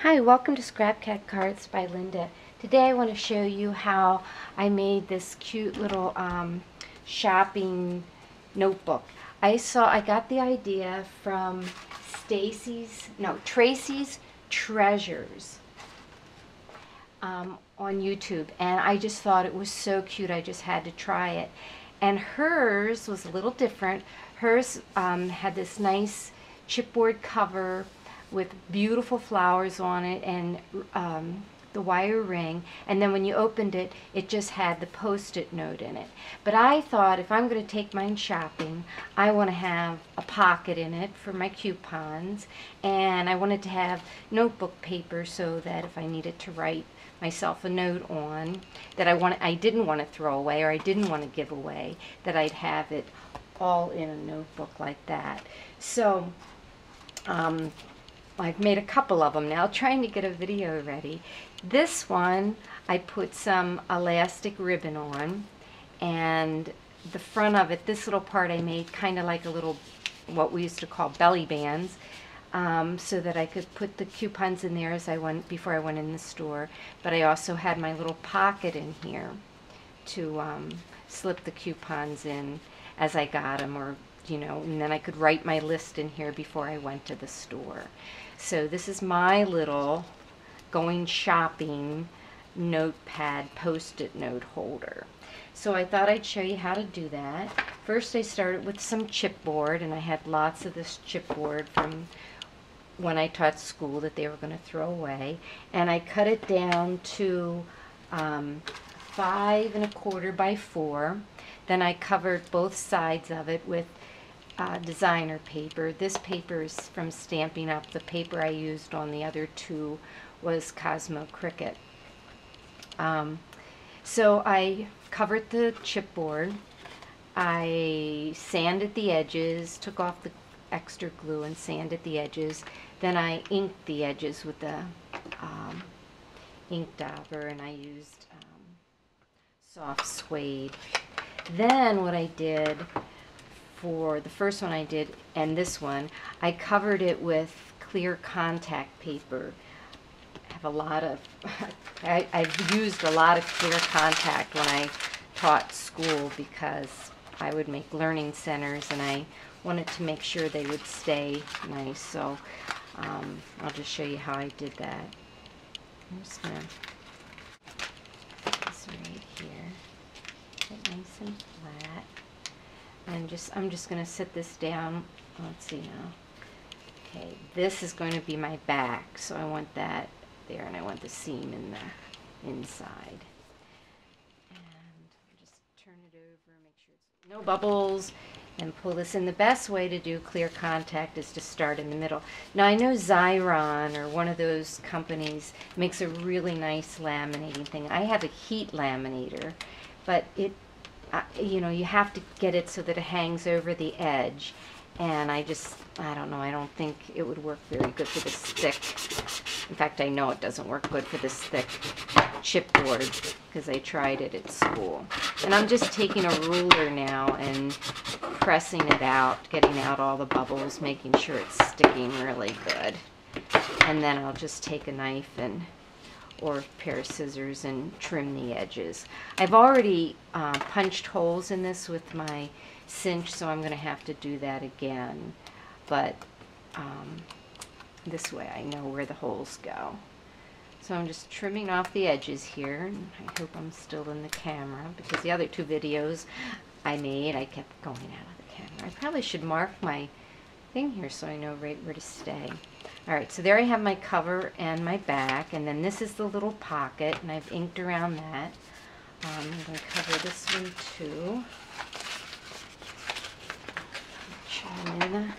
Hi, welcome to Scrap Cat Cards by Linda. Today I want to show you how I made this cute little shopping notebook. I got the idea from Tracy's Treasures on YouTube, and I just thought it was so cute I just had to try it. And hers was a little different. Hers had this nice chipboard cover with beautiful flowers on it and the wire ring, and then when you opened it, it just had the post-it note in it. But I thought if I'm going to take mine shopping, I want to have a pocket in it for my coupons, and I wanted to have notebook paper so that if I needed to write myself a note on that I didn't want to throw away or I didn't want to give away, that I'd have it all in a notebook like that. So I've made a couple of them now, trying to get a video ready. This one I put some elastic ribbon on, and the front of it, this little part I made kind of like a little, what we used to call belly bands, so that I could put the coupons in there before I went in the store. But I also had my little pocket in here to slip the coupons in as I got them, or and then I could write my list in here before I went to the store. So this is my little going shopping notepad post-it note holder. So I thought I'd show you how to do that. First I started with some chipboard, and I had lots of this chipboard from when I taught school that they were going to throw away, and I cut it down to 5 1/4 by 4. Then I covered both sides of it with designer paper. This paper is from Stampin' Up. The paper I used on the other two was Cosmo Cricket. So I covered the chipboard. I sanded the edges, took off the extra glue and sanded the edges. Then I inked the edges with the ink dauber, and I used soft suede. Then what I did for the first one I did, and this one, I covered it with clear contact paper. I have a lot of, I've used a lot of clear contact when I taught school because I would make learning centers and I wanted to make sure they would stay nice. So I'll just show you how I did that. I'm just going to put this right here, get nice and flat. And I'm just going to sit this down. Let's see now. Okay, this is going to be my back, so I want that there, and I want the seam in the inside. And just turn it over, make sure it's no bubbles, and pull this in. The best way to do clear contact is to start in the middle. Now I know Xyron, or one of those companies, makes a really nice laminating thing. I have a heat laminator, but you have to get it so that it hangs over the edge, and I don't know, I don't think it would work very good for this thick. In fact, I know it doesn't work good for this thick chipboard because I tried it at school. And I'm just taking a ruler now and pressing it out, getting out all the bubbles, making sure it's sticking really good. And then I'll just take a knife or a pair of scissors and trim the edges. I've already punched holes in this with my cinch, so I'm going to have to do that again. But this way I know where the holes go. So I'm just trimming off the edges here, and I hope I'm still in the camera, because the other two videos I made, I kept going out of the camera. I probably should mark my thing here so I know right where to stay. Alright, so there I have my cover and my back, and then this is the little pocket, and I've inked around that. I'm going to cover this one too. Trim in.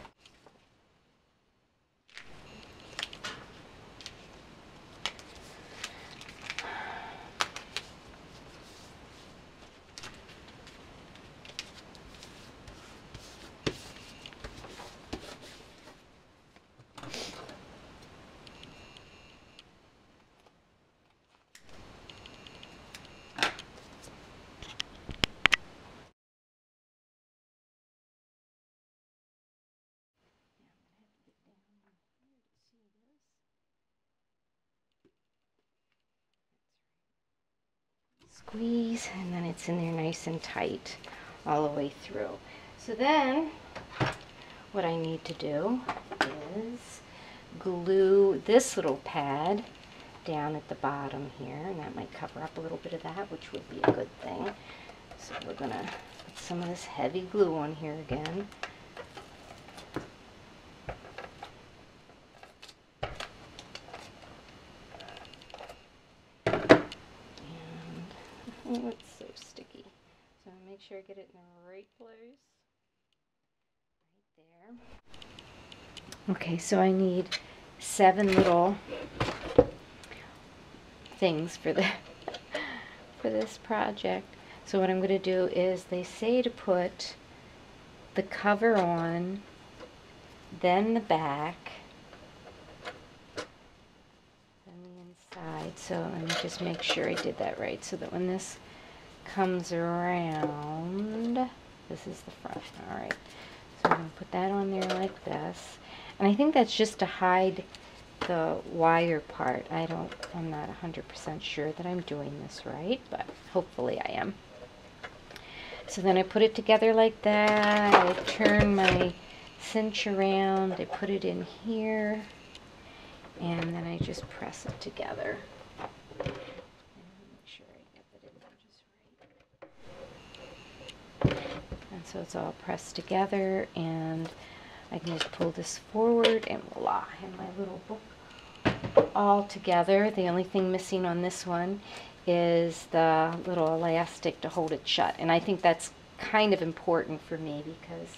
Squeeze, and then it's in there nice and tight all the way through. So then what I need to do is glue this little pad down at the bottom here, and that might cover up a little bit of that, which would be a good thing. So we're going to put some of this heavy glue on here again. And oh, it's so sticky. So make sure I get it in the right place. Right there. Okay, so I need 7 little things for the for this project. So what I'm going to do is, they say to put the cover on, then the back, then the inside. So let me just make sure I did that right, so that when this comes around, this is the front. Alright, so I'm going to put that on there like this. And I think that's just to hide the wire part. I'm not 100% sure that I'm doing this right, but hopefully I am. So then I put it together like that. I turn my cinch around. I put it in here, and then I just press it together. And make sure I get that in just right. And so it's all pressed together, and I can just pull this forward, and voila, I have my little book all together. The only thing missing on this one is the little elastic to hold it shut, and I think that's kind of important for me, because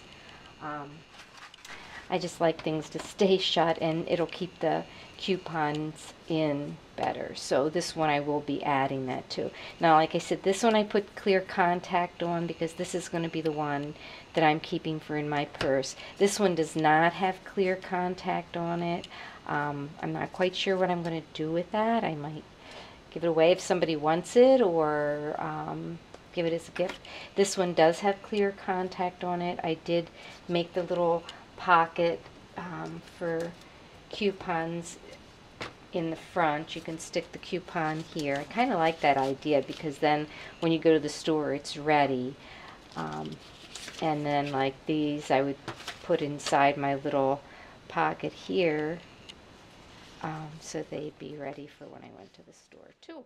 I just like things to stay shut, and it'll keep the coupons in better. So this one I will be adding that to. Now, like I said, this one I put clear contact on because this is going to be the one that I'm keeping for in my purse. This one does not have clear contact on it. I'm not quite sure what I'm going to do with that. I might give it away if somebody wants it, or give it as a gift. This one does have clear contact on it. I did make the little pocket for coupons in the front. You can stick the coupon here. I kind of like that idea, because then when you go to the store, it's ready. And then like these, I would put inside my little pocket here, so they'd be ready for when I went to the store too.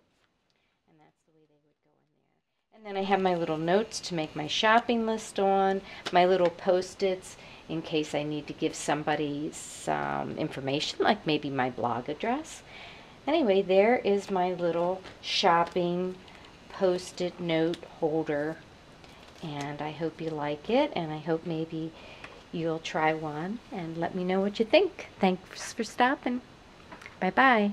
And that's the way they would go in there. And then I have my little notes to make my shopping list on, my little Post-its in case I need to give somebody some information, like maybe my blog address. Anyway, there is my little shopping Post-it note holder, and I hope you like it, and I hope maybe you'll try one and let me know what you think. Thanks for stopping. Bye-bye.